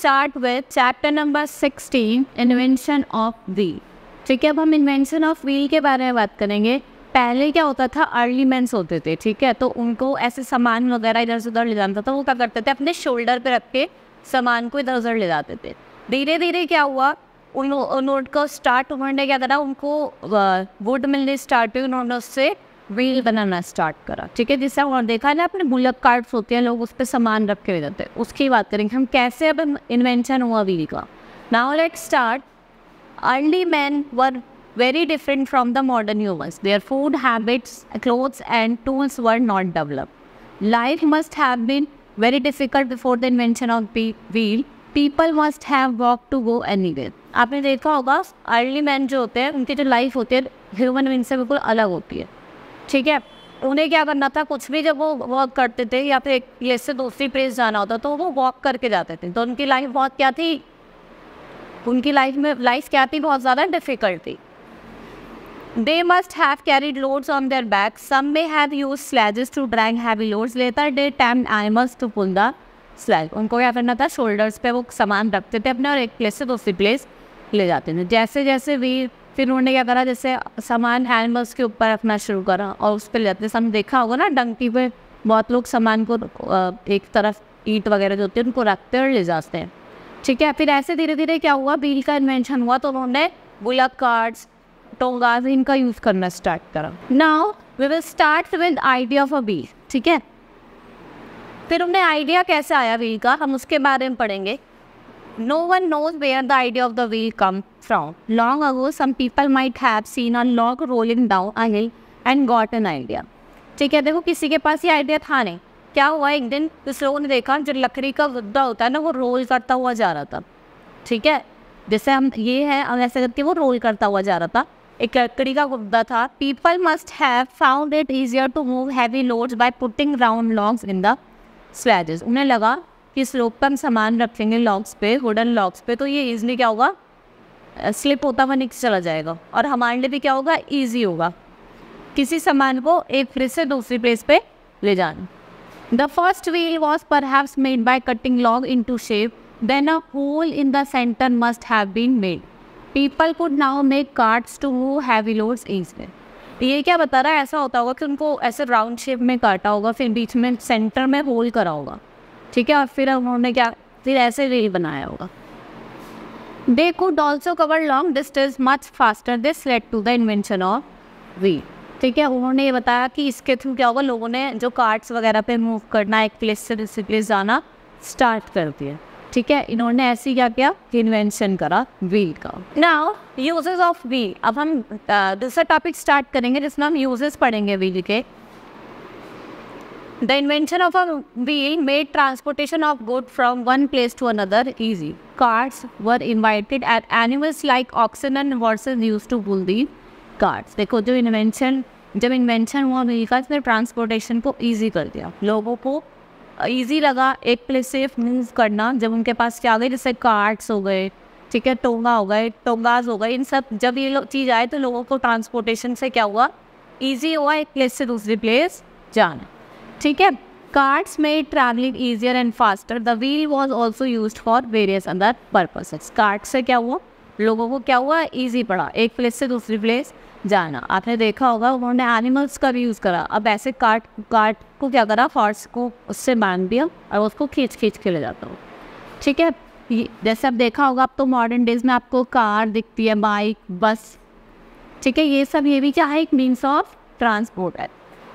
Start with chapter number 16 invention of wheel. ठीक है, अब हम इन्वेंशन ऑफ व्हील के बारे में बात करेंगे। पहले क्या होता था, अर्ली मैन्स होते थे, ठीक है, तो उनको ऐसे सामान वगैरह इधर से उधर ले जाना था, वो क्या करते थे, अपने शोल्डर पे रख के सामान को इधर उधर ले जाते थे। धीरे धीरे क्या हुआ, उनको स्टार्ट उन्होंने क्या करा, उनको वुड मिलने स्टार्ट हुई, उन्होंने उससे व्हील बनाना स्टार्ट करा। ठीक है, जिससे उन्होंने देखा ना, अपने बुलक कार्ट्स होते हैं, लोग उस पर सामान रख के ले जाते हैं, उसकी बात करेंगे हम कैसे अब इन्वेंशन हुआ व्हील का। Now let's start. Early man were very different from the modern humans. Their food habits, clothes and tools were not developed. Life must have been very difficult before the invention of wheel. People must have walked to go anywhere. आपने देखा होगा early man जो होते हैं, उनकी जो life होती है ह्यूमन बीइंग से बिल्कुल अलग होती है। ठीक है, उन्हें क्या करना था, कुछ भी जब वो वॉक करते थे या फिर एक प्लेस से दूसरी प्लेस जाना होता तो वो वॉक करके जाते थे। तो उनकी लाइफ बहुत क्या थी, उनकी लाइफ क्या थी, बहुत ज़्यादा डिफ़िकल्ट थी। They must have carried loads on their backs. Some may have used sledges to drag heavy loads. Later they tamed animals to pull the sledge. उनको क्या करना था, शोल्डर्स पे वो सामान रखते थे अपने और एक प्लेस से दूसरी प्लेस ले जाते थे। जैसे जैसे भी फिर उन्होंने क्या करा, जैसे सामान एनिमल्स के ऊपर रखना शुरू करा और उस पर ले जाते। हमने देखा होगा ना, डंकी पे बहुत लोग सामान को एक तरफ ईंट वगैरह जो होती है उनको रखते और ले जाते हैं। ठीक है, फिर ऐसे धीरे धीरे क्या हुआ, व्हील का इन्वेंशन हुआ, तो उन्होंने बुलक कार्ट्स, टोंगाज इनका यूज़ करना स्टार्ट करा। Now we will start with idea of a wheel. ठीक है, फिर उन्हें आइडिया कैसे आया व्हील का, हम उसके बारे में पढ़ेंगे। No one knows where the idea of the wheel come from. Long ago some people might have seen a log rolling down a hill and got an idea. ठीक है, देखो किसी के पास ये आइडिया था नहीं, क्या हुआ, एक दिन कुछ लोगों ने देखा जो लकड़ी का गुद्दा होता है ना, वो रोल करता हुआ जा रहा था। ठीक है, जैसे हम ये है, अब ऐसे करके वो रोल करता हुआ जा रहा था, एक लकड़ी का गुद्दा था। People must have found it easier to move heavy loads by putting round logs in the sledges. उन्हें लगा कि इस लोग पर हम सामान रखेंगे लॉग्स पे, वुडन लॉग्स पे, तो ये ईजिली क्या होगा, स्लिप होता हुआ नीचे चला जाएगा और हमारे लिए भी क्या होगा, ईजी होगा किसी सामान को एक प्लेस से दूसरी प्लेस पे ले जाना। The first wheel was perhaps made by cutting log into shape, then a hole in the centre must have been made. People could now make carts to move heavy loads easily. ये क्या बता रहा है, ऐसा होता होगा कि उनको ऐसे राउंड शेप में काटा होगा, फिर बीच में सेंटर में होल करा होगा। ठीक है, और फिर उन्होंने क्या, फिर ऐसे व्हील बनाया होगा। They could also cover long distance much faster, this led to the invention of wheel. ठीक है, उन्होंने ये बताया कि इसके थ्रू क्या होगा, लोगों ने जो कार्ट्स वगैरह पे मूव करना, एक प्लेस से दूसरी प्लेस जाना स्टार्ट कर दिया। ठीक है, इन्होंने ऐसे क्या किया, इन्वेंशन करा व्हील का। Now uses of wheel. अब हम दूसरा टॉपिक स्टार्ट करेंगे जिसमें हम यूजेस पढ़ेंगे व्हील के। The invention of a wheel made transportation of good from one place to another easy. Carts were invited at animals like oxen and horses used to pull the carts. देखो जब invention हुआ wheel का, इसने transportation को easy कर दिया, लोगों को ईजी लगा एक प्लेस से मूव करना। जब उनके पास क्या आ गए, जैसे कार्ट्स हो गए, ठीक है, टोंगा हो गए, टोंगाज हो गए, इन सब जब ये चीज़ आए तो लोगों को ट्रांसपोर्टेशन से क्या हुआ, ईजी हुआ एक प्लेस से दूसरी प्लेस जाना। ठीक है, carts made travelling easier and faster. The wheel was also used for various other purposes. Cart से क्या हुआ, लोगों को क्या हुआ, ईजी पड़ा एक प्लेस से दूसरी प्लेस जाना। आपने देखा होगा उन्होंने एनिमल्स का भी यूज़ करा। अब ऐसे कार्ट को क्या करा, हॉर्स को उससे बांध दिया और उसको खींच के ले जाता हूँ। ठीक है, जैसे अब देखा होगा, अब तो मॉडर्न डेज में आपको कार दिखती है, बाइक, बस। ठीक है, ये सब ये भी क्या है, एक मीन्स ऑफ ट्रांसपोर्ट है।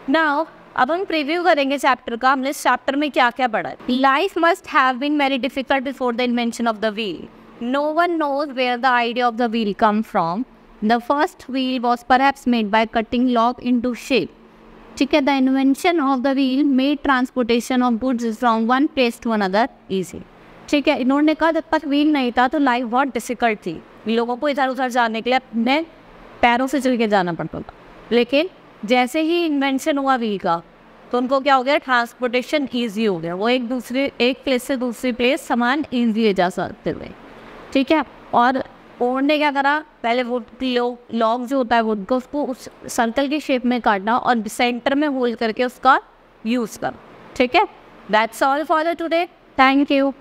नाउ अब हम प्रीव्यू करेंगे चैप्टर का। हमने इस चैप्टर में क्या क्या पढ़ा है। Life must have been very difficult before the invention of the wheel. No one knows where the idea of the wheel come from. The first wheel was perhaps made by cutting log into shape. ठीक है, the invention of the wheel made transportation of goods from one place to another easy. ठीक है, इन्होंने कहा जब तक wheel नहीं था तो लाइफ बहुत डिफिकल्ट थी, लोगों को इधर उधर जाने के लिए अपने पैरों से चल के जाना पड़ता था। लेकिन जैसे ही इन्वेंशन हुआ व्हील का तो उनको क्या हो गया, ट्रांसपोर्टेशन ईजी हो गया, वो एक प्लेस से दूसरी प्लेस सामान ईजी ले जा सकते हुए। ठीक है, और उन्होंने क्या करा, पहले वो लॉग जो होता है वुड को, उसको उस सर्कल की शेप में काटना और सेंटर में होल्ड करके उसका यूज़ करना। ठीक है, that's all for today, thank you.